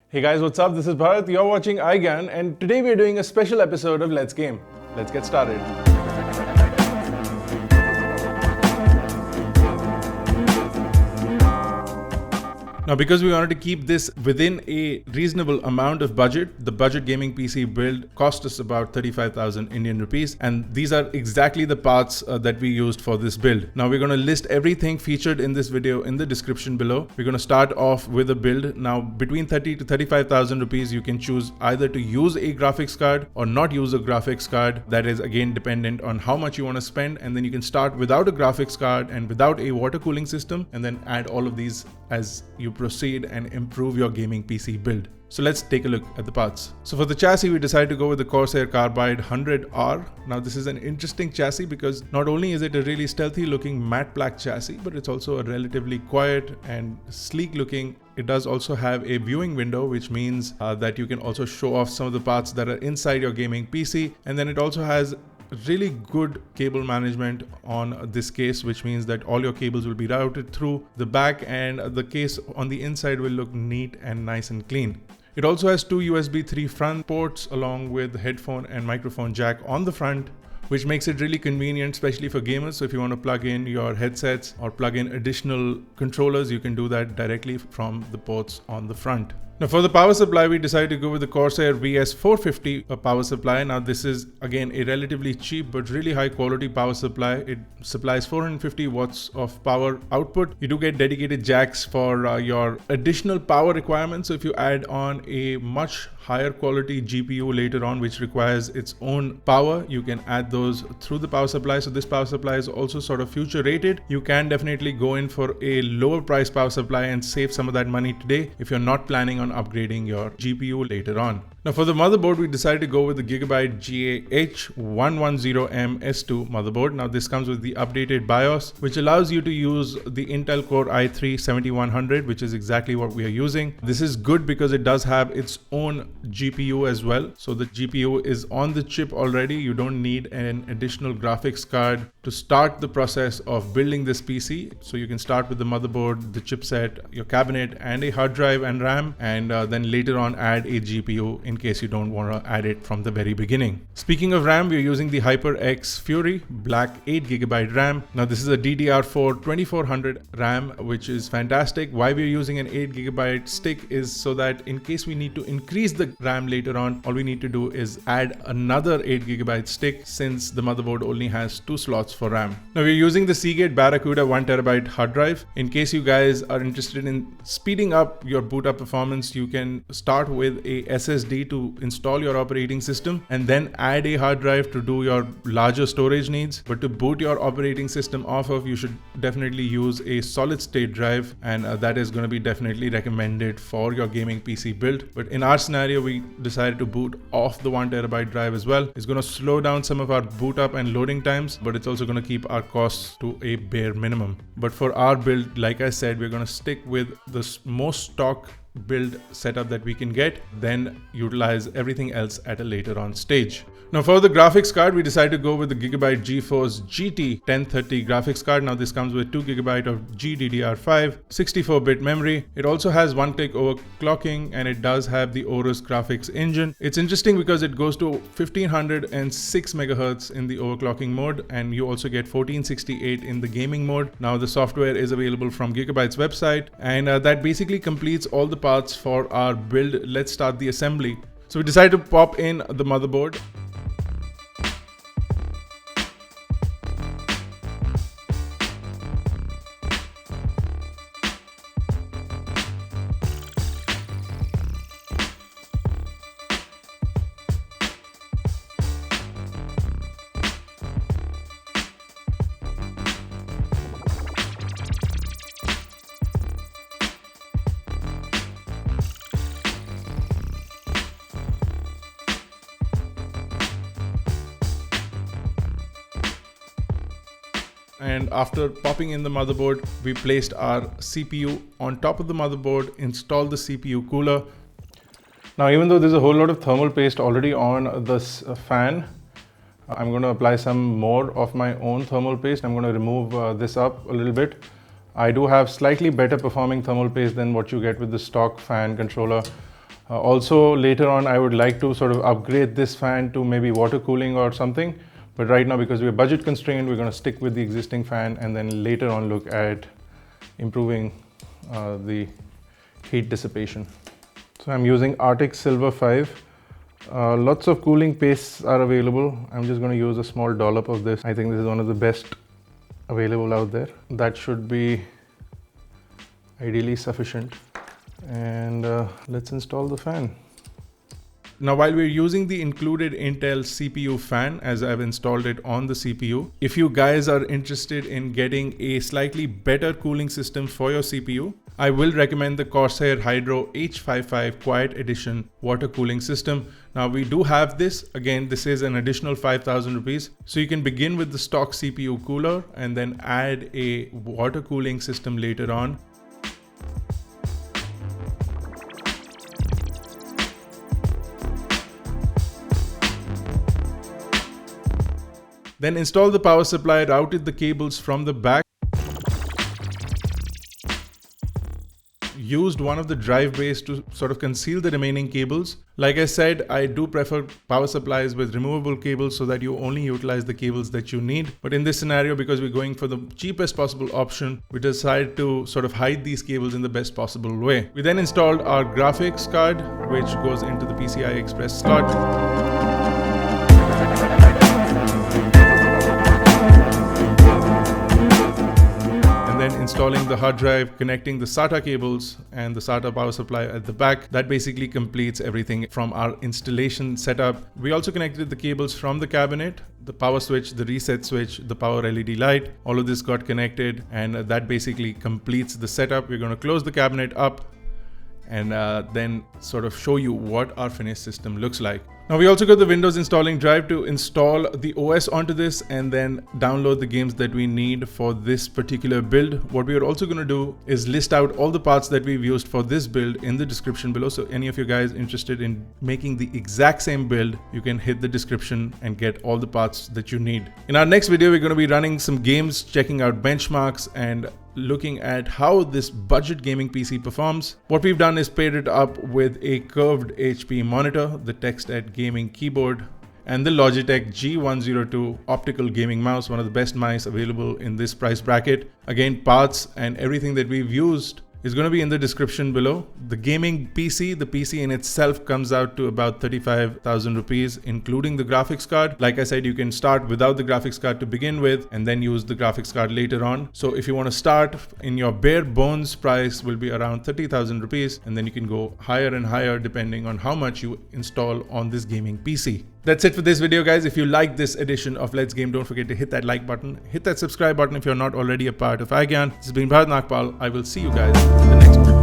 Hey guys, what's up? This is Bharat. You're watching iGyan, and today we're doing a special episode of Let's Game. Let's get started. Now, because we wanted to keep this within a reasonable amount of budget, the budget gaming PC build cost us about 35,000 Indian rupees. And these are exactly the parts that we used for this build. Now, we're going to list everything featured in this video in the description below. We're going to start off with a build. Now, between 30 to 35,000 rupees, you can choose either to use a graphics card or not use a graphics card. That is again dependent on how much you want to spend. And then you can start without a graphics card and without a water cooling system, and then add all of these as you proceed and improve your gaming PC build. So let's take a look at the parts. So for the chassis, we decided to go with the Corsair Carbide 100R. Now this is an interesting chassis because not only is it a really stealthy looking matte black chassis, but it's also a relatively quiet and sleek looking. It does also have a viewing window, which means that you can also show off some of the parts that are inside your gaming PC. And then it also has really good cable management on this case, which means that all your cables will be routed through the back and the case on the inside will look neat and nice and clean. It also has two USB 3 front ports along with headphone and microphone jack on the front, which makes it really convenient, especially for gamers. So if you want to plug in your headsets or plug in additional controllers, you can do that directly from the ports on the front. Now for the power supply, we decided to go with the Corsair VS450 power supply. Now this is again a relatively cheap but really high quality power supply. It supplies 450 watts of power output. You do get dedicated jacks for your additional power requirements. So if you add on a much higher quality GPU later on, which requires its own power, you can add those through the power supply. So this power supply is also sort of future rated. You can definitely go in for a lower price power supply and save some of that money today if you're not planning on upgrading your GPU later on. Now for the motherboard, we decided to go with the Gigabyte GA-H110M S2 motherboard. Now this comes with the updated BIOS, which allows you to use the Intel Core i3-7100, which is exactly what we are using. This is good because it does have its own GPU as well. So the GPU is on the chip already. You don't need an additional graphics card to start the process of building this PC. So you can start with the motherboard, the chipset, your cabinet, and a hard drive and RAM, and then later on add a GPU in case you don't want to add it from the very beginning. Speaking of RAM, we're using the HyperX Fury Black 8GB RAM. Now this is a DDR4 2400 RAM, which is fantastic. Why we're using an 8GB stick is so that in case we need to increase the RAM later on, all we need to do is add another 8GB stick, since the motherboard only has 2 slots for RAM. Now we're using the Seagate Barracuda 1TB hard drive. In case you guys are interested in speeding up your boot up performance, you can start with a SSD to install your operating system and then add a hard drive to do your larger storage needs. But to boot your operating system off of, you should definitely use a solid state drive, and that is going to be definitely recommended for your gaming PC build. But in our scenario, we decided to boot off the 1TB drive as well. It's going to slow down some of our boot up and loading times, but it's also going to keep our costs to a bare minimum. But for our build, like I said, we're going to stick with the most stock build setup that we can get, then utilize everything else at a later on stage. Now for the graphics card, we decided to go with the Gigabyte GeForce GT 1030 graphics card. Now this comes with 2GB of GDDR5, 64-bit memory. It also has one-click overclocking, and it does have the Aorus graphics engine. It's interesting because it goes to 1506 MHz in the overclocking mode, and you also get 1468 in the gaming mode. Now the software is available from Gigabyte's website, and that basically completes all the parts for our build. Let's start the assembly. So we decided to pop in the motherboard. And after popping in the motherboard, we placed our CPU on top of the motherboard, installed the CPU cooler. Now, even though there's a whole lot of thermal paste already on this fan, I'm going to apply some more of my own thermal paste. I'm going to remove this up a little bit. I do have slightly better performing thermal paste than what you get with the stock fan controller. Also later on I would like to sort of upgrade this fan to maybe water cooling or something, but right now because we're budget constrained, we're going to stick with the existing fan and then later on look at improving the heat dissipation. So I'm using Arctic Silver 5. Lots of cooling pastes are available. I'm just going to use a small dollop of this. I think this is one of the best available out there. That should be ideally sufficient. And let's install the fan. Now, while we're using the included Intel CPU fan, as I've installed it on the CPU, if you guys are interested in getting a slightly better cooling system for your CPU, I will recommend the Corsair Hydro H55 Quiet Edition water cooling system. Now we do have this. Again, this is an additional 5,000 rupees. So you can begin with the stock CPU cooler and then add a water cooling system later on. Then install the power supply, routed the cables from the back. Used one of the drive bays to sort of conceal the remaining cables. Like I said, I do prefer power supplies with removable cables so that you only utilize the cables that you need. But in this scenario, because we're going for the cheapest possible option, we decided to sort of hide these cables in the best possible way. We then installed our graphics card, which goes into the PCI Express slot. Installing the hard drive, connecting the SATA cables and the SATA power supply at the back. That basically completes everything from our installation setup. We also connected the cables from the cabinet, the power switch, the reset switch, the power LED light. All of this got connected and that basically completes the setup. We're going to close the cabinet up and then sort of show you what our finished system looks like. Now we also got the Windows installing drive to install the OS onto this and then download the games that we need for this particular build. What we are also going to do is list out all the parts that we've used for this build in the description below. So any of you guys interested in making the exact same build, you can hit the description and get all the parts that you need. In our next video, we're going to be running some games, checking out benchmarks and looking at how this budget gaming PC performs. What we've done is paired it up with a curved HP monitor, the TextEd gaming keyboard, and the Logitech G102 optical gaming mouse, one of the best mice available in this price bracket. Again, parts and everything that we've used is going to be in the description below. The gaming PC, the PC in itself comes out to about 35,000 rupees, including the graphics card. Like I said, you can start without the graphics card to begin with and then use the graphics card later on. So if you want to start, in your bare bones price will be around 30,000 rupees, and then you can go higher and higher depending on how much you install on this gaming PC. That's it for this video, guys. If you like this edition of Let's Game, don't forget to hit that like button, hit that subscribe button if you're not already a part of iGyan. This has been Bharat Nagpal. I will see you guys in the next one.